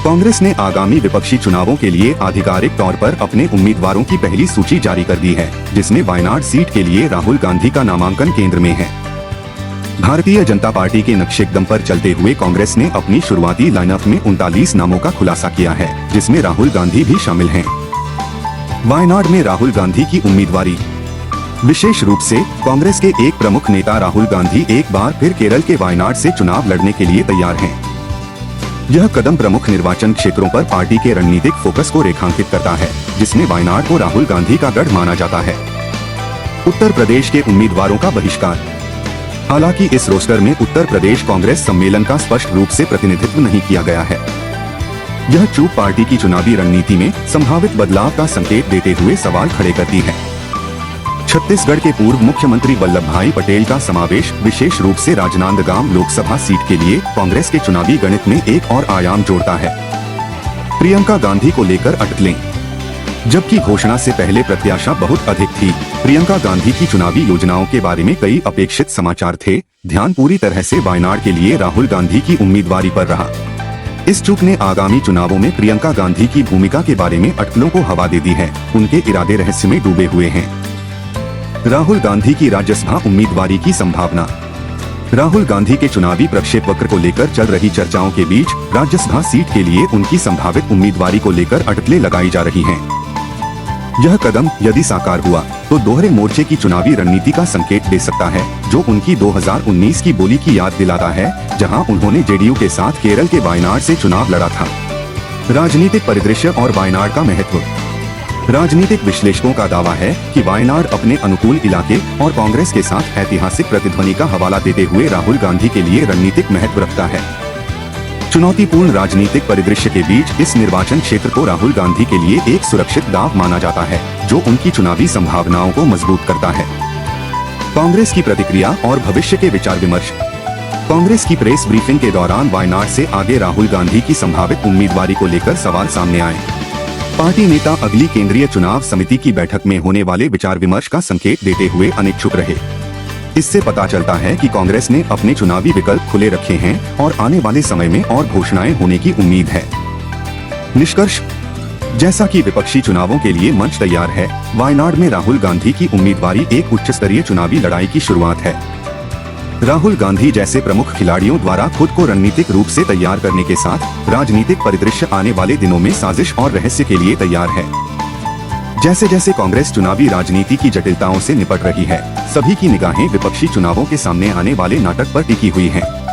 कांग्रेस ने आगामी विपक्षी चुनावों के लिए आधिकारिक तौर पर अपने उम्मीदवारों की पहली सूची जारी कर दी है, जिसमें वायनाड सीट के लिए राहुल गांधी का नामांकन केंद्र में है। भारतीय जनता पार्टी के नक्शेकदम पर चलते हुए कांग्रेस ने अपनी शुरुआती लाइनअप में 39 नामों का खुलासा किया है, जिसमें राहुल गांधी भी शामिल हैं। वायनाड में राहुल गांधी की उम्मीदवारी। विशेष रूप से कांग्रेस के एक प्रमुख नेता राहुल गांधी एक बार फिर केरल के वायनाड से चुनाव लड़ने के लिए तैयार हैं। यह कदम प्रमुख निर्वाचन क्षेत्रों पर पार्टी के रणनीतिक फोकस को रेखांकित करता है, जिसमें वायनाड को राहुल गांधी का गढ़ माना जाता है। उत्तर प्रदेश के उम्मीदवारों का बहिष्कार। हालांकि इस रोस्टर में उत्तर प्रदेश कांग्रेस सम्मेलन का स्पष्ट रूप से प्रतिनिधित्व नहीं किया गया है। यह चूक पार्टी की चुनावी रणनीति में संभावित बदलाव का संकेत देते हुए सवाल खड़े करती है। छत्तीसगढ़ के पूर्व मुख्यमंत्री वल्लभ भाई पटेल का समावेश विशेष रूप से राजनांदगांव लोकसभा सीट के लिए कांग्रेस के चुनावी गणित में एक और आयाम जोड़ता है। प्रियंका गांधी को लेकर अटकलें। जबकि घोषणा से पहले प्रत्याशा बहुत अधिक थी, प्रियंका गांधी की चुनावी योजनाओं के बारे में कई अपेक्षित समाचार थे, ध्यान पूरी तरह से वायनाड के लिए राहुल गांधी की उम्मीदवारी पर रहा। इस चूक ने आगामी चुनावों में प्रियंका गांधी की भूमिका के बारे में अटकलों को हवा दे दी है। उनके इरादे रहस्य में डूबे हुए हैं। राहुल गांधी की राज्यसभा उम्मीदवारी की संभावना। राहुल गांधी के चुनावी प्रक्षेपवक्र को लेकर चल रही चर्चाओं के बीच राज्यसभा सीट के लिए उनकी संभावित उम्मीदवारी को लेकर अटकलें लगाई जा रही हैं। यह कदम यदि साकार हुआ तो दोहरे मोर्चे की चुनावी रणनीति का संकेत दे सकता है, जो उनकी 2019 की बोली की याद दिलाता है, जहां उन्होंने जेडीयू के साथ केरल के वायनाड से चुनाव लड़ा था। राजनीतिक परिदृश्य और वायनाड का महत्व। राजनीतिक विश्लेषकों का दावा है कि वायनाड अपने अनुकूल इलाके और कांग्रेस के साथ ऐतिहासिक प्रतिध्वनि का हवाला देते हुए राहुल गांधी के लिए रणनीतिक महत्व रखता है। चुनौतीपूर्ण राजनीतिक परिदृश्य के बीच इस निर्वाचन क्षेत्र को राहुल गांधी के लिए एक सुरक्षित दाव माना जाता है, जो उनकी चुनावी संभावनाओं को मजबूत करता है। कांग्रेस की प्रतिक्रिया और भविष्य के विचार विमर्श। कांग्रेस की प्रेस ब्रीफिंग के दौरान वायनाड से आगे राहुल गांधी की संभावित उम्मीदवारी को लेकर सवाल सामने आए। पार्टी नेता अगली केंद्रीय चुनाव समिति की बैठक में होने वाले विचार विमर्श का संकेत देते हुए अनिच्छुक रहे। इससे पता चलता है कि कांग्रेस ने अपने चुनावी विकल्प खुले रखे हैं और आने वाले समय में और घोषणाएं होने की उम्मीद है। निष्कर्ष। जैसा कि विपक्षी चुनावों के लिए मंच तैयार है, वायनाड में राहुल गांधी की उम्मीदवारी एक उच्च स्तरीय चुनावी लड़ाई की शुरुआत है। राहुल गांधी जैसे प्रमुख खिलाड़ियों द्वारा खुद को रणनीतिक रूप से तैयार करने के साथ राजनीतिक परिदृश्य आने वाले दिनों में साजिश और रहस्य के लिए तैयार है। जैसे जैसे कांग्रेस चुनावी राजनीति की जटिलताओं से निपट रही है, सभी की निगाहें विपक्षी चुनावों के सामने आने वाले नाटक पर टिकी हुई हैं।